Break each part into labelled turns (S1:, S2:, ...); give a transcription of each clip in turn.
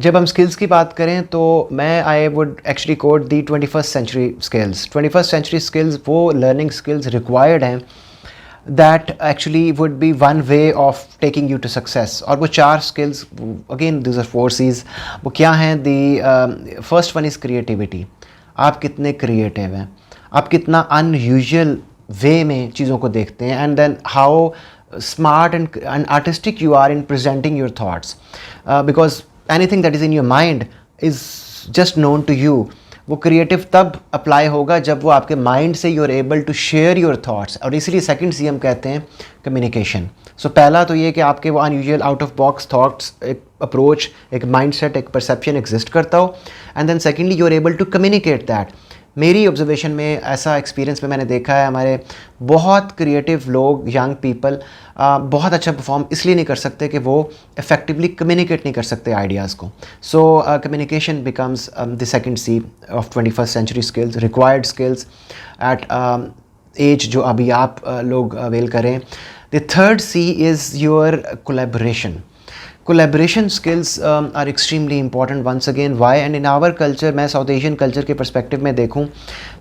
S1: जब हम स्किल्स की बात करें तो मैं I would actually quote the 21st century skills. 21st century skills वो लर्निंग स्किल्स रिक्वायर्ड हैं that actually would be one way of taking you to success. और वो 4 skills, again this are 4 C's। वो क्या हैं? The first one is creativity. आप कितने creative हैं, आप कितना अनयूजुअल वे में चीज़ों को देखते हैं, and then how smart and artistic you are in presenting your thoughts, because anything that is in your mind is just known to you. वो क्रिएटिव तब अप्लाई होगा जब वो आपके माइंड से you are able to share your thoughts, और इसीलिए second सी हम कहते हैं कम्युनिकेशन। सो पहला तो ये कि आपके वो unusual out of box thoughts, एक अप्रोच, एक माइंडसेट, एक परसेप्शन एग्जिस्ट करता हो, and then secondly you are able to communicate that. मेरी ऑब्जर्वेशन में ऐसा एक्सपीरियंस में मैंने देखा है, हमारे बहुत क्रिएटिव लोग, यंग पीपल बहुत अच्छा परफॉर्म इसलिए नहीं कर सकते कि वो इफेक्टिवली कम्युनिकेट नहीं कर सकते आइडियाज़ को। So communication becomes the second C of 21st century skills, required skills at age जो अभी आप लोग अवेल करें। The third C is your collaboration. Collaboration skills are extremely important once again. Why? And in our culture, मैं south Asian culture के perspective में देखूं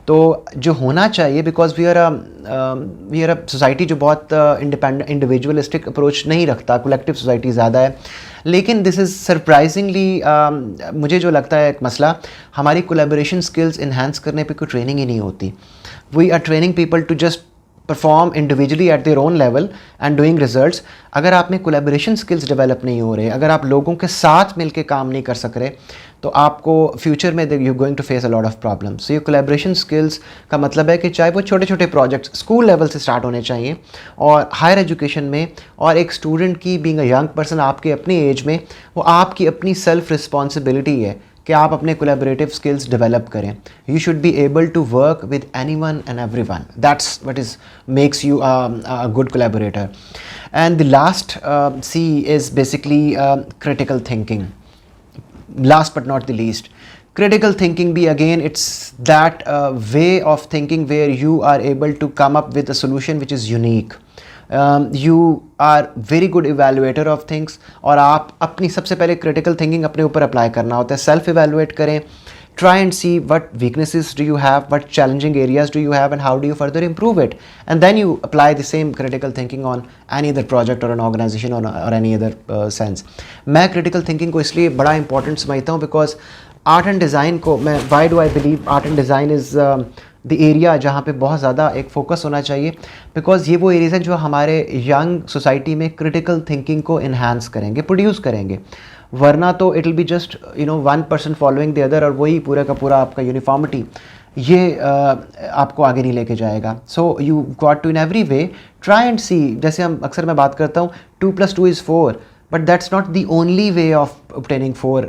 S1: तो जो होना चाहिए, because we are a society जो बहुत इंडिविजुअलिस्टिक अप्रोच नहीं रखता, कलेक्टिव सोसाइटी ज़्यादा है। लेकिन दिस इज़ सरप्राइजिंगली मुझे जो लगता है एक मसला, हमारी कोलैबोरेशन स्किल्स इन्हांस करने पे कोई ट्रेनिंग ही नहीं होती। We are training people to just perform individually at their own level and doing results. अगर आप में कोलैबोरेशन स्किल्स डेवलप नहीं हो रहे, अगर आप लोगों के साथ मिलकर काम नहीं कर सक रहे, तो आपको फ्यूचर में you going to face a lot of problems. So ये कोलैबोरेशन स्किल्स का मतलब है कि चाहे वो छोटे छोटे प्रोजेक्ट्स स्कूल लेवल से स्टार्ट होने चाहिए और हायर एजुकेशन में, और एक स्टूडेंट की बीइंग अ यंग पर्सन आपके अपनी एज में, वो आपकी अपनी सेल्फ रिस्पॉन्सिबिलिटी है कि आप अपने कोलैबोरेटिव स्किल्स डेवलप करें। You should be able to work with anyone and everyone. That's what is makes you a good collaborator. And the last C is basically critical thinking. Last but not the least, critical thinking be again, it's that way of thinking where you are able to come up with a solution which is unique. You are very good evaluator of things, और आप अपनी सबसे पहले critical thinking अपने ऊपर apply करना होता है। सेल्फ evaluate करें, try and see what weaknesses do you have, what challenging areas do you have, and how do you further improve it, and then you apply the same critical thinking on any other project or an organization or any other sense. मैं critical thinking को इसलिए बड़ा important समझता हूँ because art and design को मैं, why do I believe art and design is the area जहाँ पे बहुत ज़्यादा एक फोकस होना चाहिए, बिकॉज ये वो एरियाज हैं जो हमारे यंग सोसाइटी में क्रिटिकल थिंकिंग को इन्हांस करेंगे, प्रोड्यूस करेंगे। वरना तो it will be just one person following the other, और वही पूरा का पूरा आपका यूनिफॉर्मिटी ये आपको आगे नहीं लेके जाएगा। So you got to in every way try and see, जैसे हम अक्सर मैं बात करता हूँ 2 + 2 is 4, but that's not the only way of obtaining 4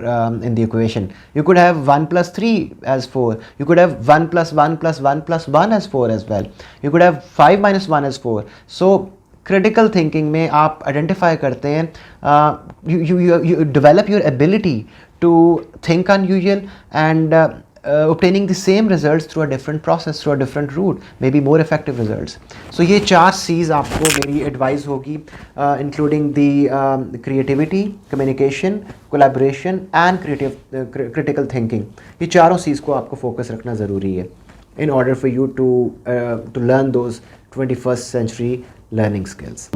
S1: in the equation. You could have 1 + 3 as 4. You could have 1 + 1 + 1 + 1 as 4 as well. You could have 5 - 1 as 4. So critical thinking में आप identify करते हैं, you develop your ability to think unusual and obtaining the same results through a different process, through a different route, maybe more effective results. So ये 4 C's आपको मेरी advice होगी, including the creativity, communication, collaboration and critical thinking. ये चारों C's को आपको focus रखना ज़रूरी है in order for you to learn those 21st century learning skills.